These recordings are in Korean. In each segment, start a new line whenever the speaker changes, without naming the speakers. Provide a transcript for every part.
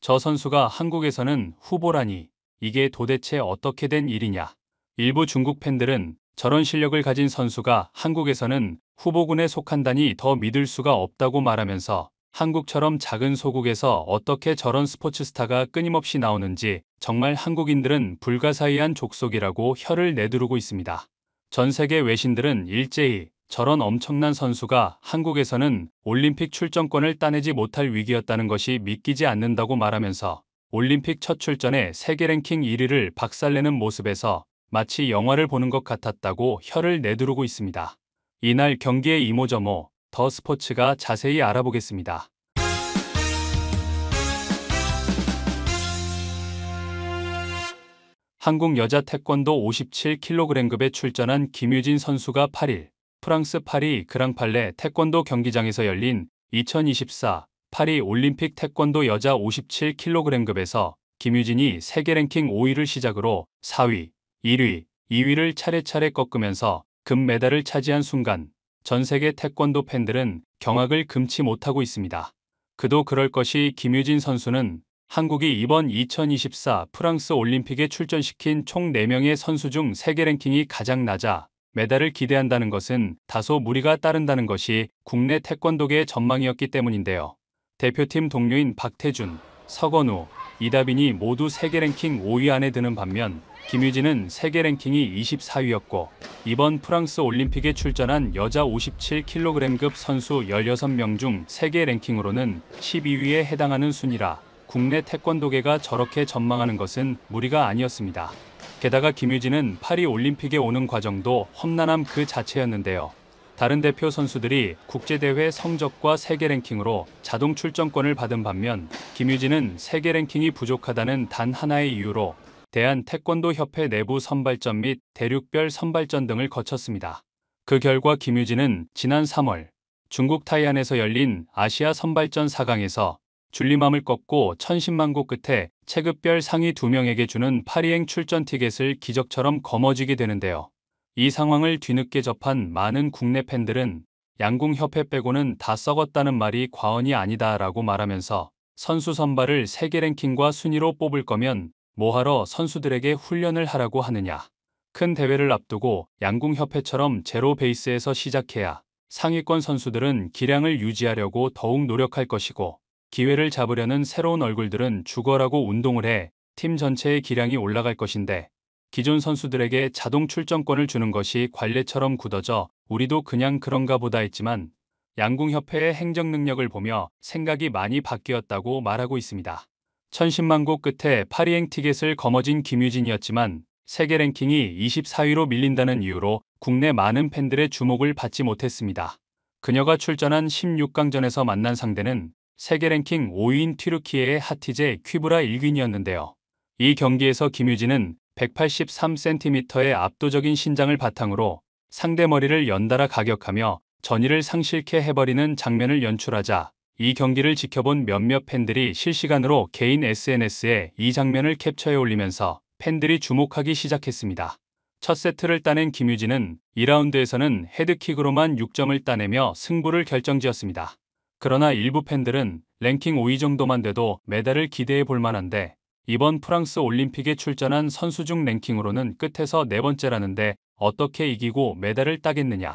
저 선수가 한국에서는 후보라니 이게 도대체 어떻게 된 일이냐. 일부 중국 팬들은 저런 실력을 가진 선수가 한국에서는 후보군에 속한다니 더 믿을 수가 없다고 말하면서 한국처럼 작은 소국에서 어떻게 저런 스포츠 스타가 끊임없이 나오는지 정말 한국인들은 불가사의한 족속이라고 혀를 내두르고 있습니다. 전 세계 외신들은 일제히 저런 엄청난 선수가 한국에서는 올림픽 출전권을 따내지 못할 위기였다는 것이 믿기지 않는다고 말하면서 올림픽 첫 출전에 세계 랭킹 1위를 박살내는 모습에서 마치 영화를 보는 것 같았다고 혀를 내두르고 있습니다. 이날 경기의 이모저모 더 스포츠가 자세히 알아보겠습니다. 한국 여자 태권도 57kg급에 출전한 김유진 선수가 8일 프랑스 파리 그랑팔레 태권도 경기장에서 열린 2024 파리 올림픽 태권도 여자 57kg급에서 김유진이 세계 랭킹 5위를 시작으로 4위, 1위, 2위를 차례차례 꺾으면서 금메달을 차지한 순간 전 세계 태권도 팬들은 경악을 금치 못하고 있습니다. 그도 그럴 것이 김유진 선수는 한국이 이번 2024 프랑스 올림픽에 출전시킨 총 4명의 선수 중 세계 랭킹이 가장 낮아 메달을 기대한다는 것은 다소 무리가 따른다는 것이 국내 태권도계의 전망이었기 때문인데요. 대표팀 동료인 박태준, 서건우, 이다빈이 모두 세계 랭킹 5위 안에 드는 반면 김유진은 세계 랭킹이 24위였고 이번 프랑스 올림픽에 출전한 여자 57kg급 선수 16명 중 세계 랭킹으로는 12위에 해당하는 순위라 국내 태권도계가 저렇게 전망하는 것은 무리가 아니었습니다. 게다가 김유진은 파리 올림픽에 오는 과정도 험난함 그 자체였는데요. 다른 대표 선수들이 국제대회 성적과 세계 랭킹으로 자동 출전권을 받은 반면 김유진은 세계 랭킹이 부족하다는 단 하나의 이유로 대한태권도협회 내부 선발전 및 대륙별 선발전 등을 거쳤습니다. 그 결과 김유진은 지난 3월 중국 타이안에서 열린 아시아 선발전 4강에서 줄리맘을 꺾고 천신만고 끝에 체급별 상위 2명에게 주는 파리행 출전 티켓을 기적처럼 거머쥐게 되는데요. 이 상황을 뒤늦게 접한 많은 국내 팬들은 양궁협회 빼고는 다 썩었다는 말이 과언이 아니다라고 말하면서 선수 선발을 세계 랭킹과 순위로 뽑을 거면 뭐하러 선수들에게 훈련을 하라고 하느냐. 큰 대회를 앞두고 양궁협회처럼 제로 베이스에서 시작해야 상위권 선수들은 기량을 유지하려고 더욱 노력할 것이고 기회를 잡으려는 새로운 얼굴들은 죽어라고 운동을 해 팀 전체의 기량이 올라갈 것인데 기존 선수들에게 자동 출전권을 주는 것이 관례처럼 굳어져 우리도 그냥 그런가 보다 했지만 양궁협회의 행정 능력을 보며 생각이 많이 바뀌었다고 말하고 있습니다. 천신만고 끝에 파리행 티켓을 거머쥔 김유진이었지만 세계 랭킹이 24위로 밀린다는 이유로 국내 많은 팬들의 주목을 받지 못했습니다. 그녀가 출전한 16강전에서 만난 상대는 세계 랭킹 5위인 튀르키예의 하티제 퀴브라 일균이었는데요. 이 경기에서 김유진은 183cm의 압도적인 신장을 바탕으로 상대 머리를 연달아 가격하며 전의를 상실케 해버리는 장면을 연출하자 이 경기를 지켜본 몇몇 팬들이 실시간으로 개인 SNS에 이 장면을 캡처해 올리면서 팬들이 주목하기 시작했습니다. 첫 세트를 따낸 김유진은 2라운드에서는 헤드킥으로만 6점을 따내며 승부를 결정지었습니다. 그러나 일부 팬들은 랭킹 5위 정도만 돼도 메달을 기대해 볼 만한데 이번 프랑스 올림픽에 출전한 선수 중 랭킹으로는 끝에서 4번째라는데 어떻게 이기고 메달을 따겠느냐.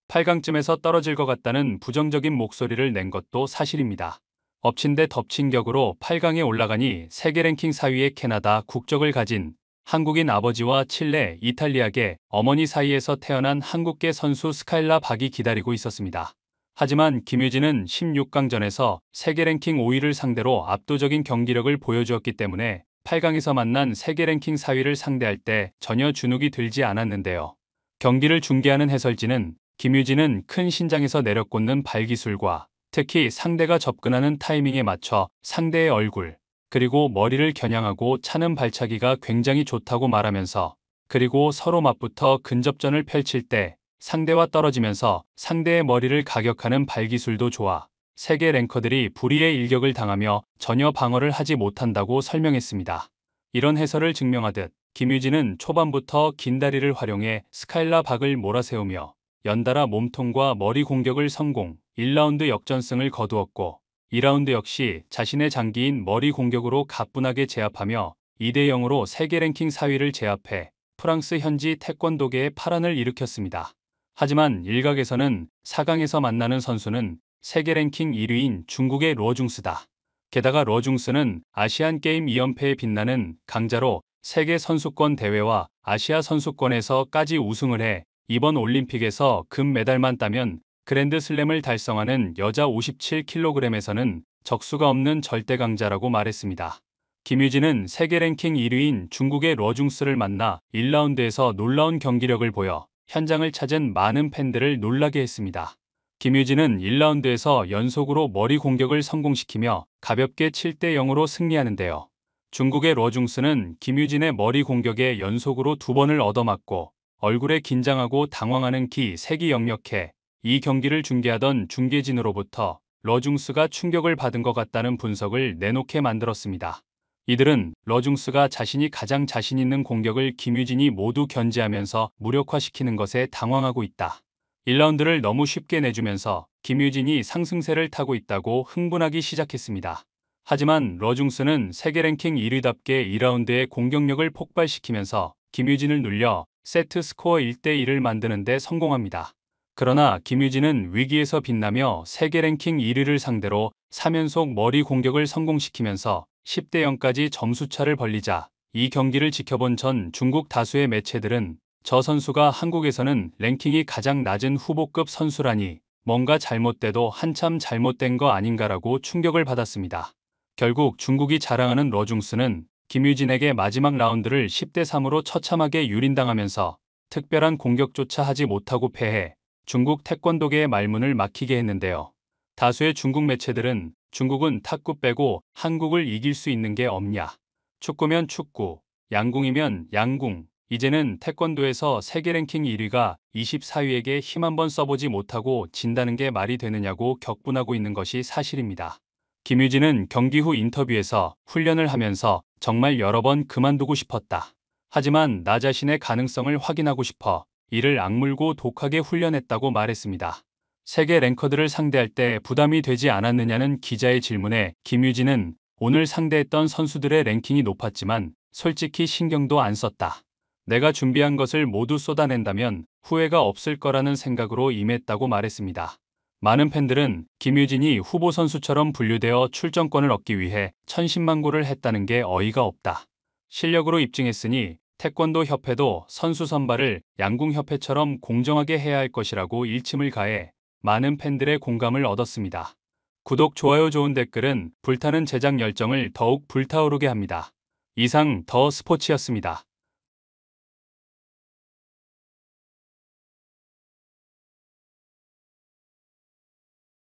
8강쯤에서 떨어질 것 같다는 부정적인 목소리를 낸 것도 사실입니다. 엎친 데 덮친 격으로 8강에 올라가니 세계 랭킹 4위의 캐나다 국적을 가진 한국인 아버지와 칠레, 이탈리아계 어머니 사이에서 태어난 한국계 선수 스카일라 박이 기다리고 있었습니다. 하지만 김유진은 16강전에서 세계 랭킹 5위를 상대로 압도적인 경기력을 보여주었기 때문에 8강에서 만난 세계 랭킹 4위를 상대할 때 전혀 주눅이 들지 않았는데요. 경기를 중계하는 해설진은 김유진은 큰 신장에서 내려꽂는 발기술과 특히 상대가 접근하는 타이밍에 맞춰 상대의 얼굴, 그리고 머리를 겨냥하고 차는 발차기가 굉장히 좋다고 말하면서 그리고 서로 맞붙어 근접전을 펼칠 때 상대와 떨어지면서 상대의 머리를 가격하는 발기술도 좋아 세계 랭커들이 불의의 일격을 당하며 전혀 방어를 하지 못한다고 설명했습니다. 이런 해설을 증명하듯 김유진은 초반부터 긴 다리를 활용해 스카일라 박을 몰아세우며 연달아 몸통과 머리 공격을 성공, 1라운드 역전승을 거두었고 2라운드 역시 자신의 장기인 머리 공격으로 가뿐하게 제압하며 2대 0으로 세계 랭킹 4위를 제압해 프랑스 현지 태권도계에 파란을 일으켰습니다. 하지만 일각에서는 4강에서 만나는 선수는 세계 랭킹 1위인 중국의 러중스다. 게다가 러중스는 아시안 게임 2연패에 빛나는 강자로 세계 선수권 대회와 아시아 선수권에서까지 우승을 해 이번 올림픽에서 금메달만 따면 그랜드슬램을 달성하는 여자 57kg에서는 적수가 없는 절대 강자라고 말했습니다. 김유진은 세계 랭킹 1위인 중국의 러중스를 만나 1라운드에서 놀라운 경기력을 보여 현장을 찾은 많은 팬들을 놀라게 했습니다. 김유진은 1라운드에서 연속으로 머리 공격을 성공시키며 가볍게 7대 0으로 승리하는데요. 중국의 러중스는 김유진의 머리 공격에 연속으로 2번을 얻어맞고 얼굴에 긴장하고 당황하는 기색이 역력해 이 경기를 중계하던 중계진으로부터 러중스가 충격을 받은 것 같다는 분석을 내놓게 만들었습니다. 이들은 러중스가 자신이 가장 자신 있는 공격을 김유진이 모두 견제하면서 무력화시키는 것에 당황하고 있다. 1라운드를 너무 쉽게 내주면서 김유진이 상승세를 타고 있다고 흥분하기 시작했습니다. 하지만 러중스는 세계 랭킹 1위답게 2라운드의 공격력을 폭발시키면서 김유진을 눌려 세트 스코어 1대 1을 만드는 데 성공합니다. 그러나 김유진은 위기에서 빛나며 세계 랭킹 1위를 상대로 3연속 머리 공격을 성공시키면서 10대 0까지 점수차를 벌리자 이 경기를 지켜본 전 중국 다수의 매체들은 저 선수가 한국에서는 랭킹이 가장 낮은 후보급 선수라니 뭔가 잘못돼도 한참 잘못된 거 아닌가라고 충격을 받았습니다. 결국 중국이 자랑하는 러중스는 김유진에게 마지막 라운드를 10대 3으로 처참하게 유린당하면서 특별한 공격조차 하지 못하고 패해 중국 태권도계의 말문을 막히게 했는데요. 다수의 중국 매체들은 중국은 탁구 빼고 한국을 이길 수 있는 게 없냐. 축구면 축구, 양궁이면 양궁. 이제는 태권도에서 세계 랭킹 1위가 24위에게 힘 한번 써보지 못하고 진다는 게 말이 되느냐고 격분하고 있는 것이 사실입니다. 김유진은 경기 후 인터뷰에서 훈련을 하면서 정말 여러 번 그만두고 싶었다. 하지만 나 자신의 가능성을 확인하고 싶어 이를 악물고 독하게 훈련했다고 말했습니다. 세계 랭커들을 상대할 때 부담이 되지 않았느냐는 기자의 질문에 김유진은 오늘 상대했던 선수들의 랭킹이 높았지만 솔직히 신경도 안 썼다. 내가 준비한 것을 모두 쏟아낸다면 후회가 없을 거라는 생각으로 임했다고 말했습니다. 많은 팬들은 김유진이 후보 선수처럼 분류되어 출전권을 얻기 위해 천신만고를 했다는 게 어이가 없다. 실력으로 입증했으니 태권도 협회도 선수 선발을 양궁협회처럼 공정하게 해야 할 것이라고 일침을 가해 많은 팬들의 공감을 얻었습니다. 구독, 좋아요, 좋은 댓글은 불타는 제작 열정을 더욱 불타오르게 합니다. 이상 더 스포츠였습니다.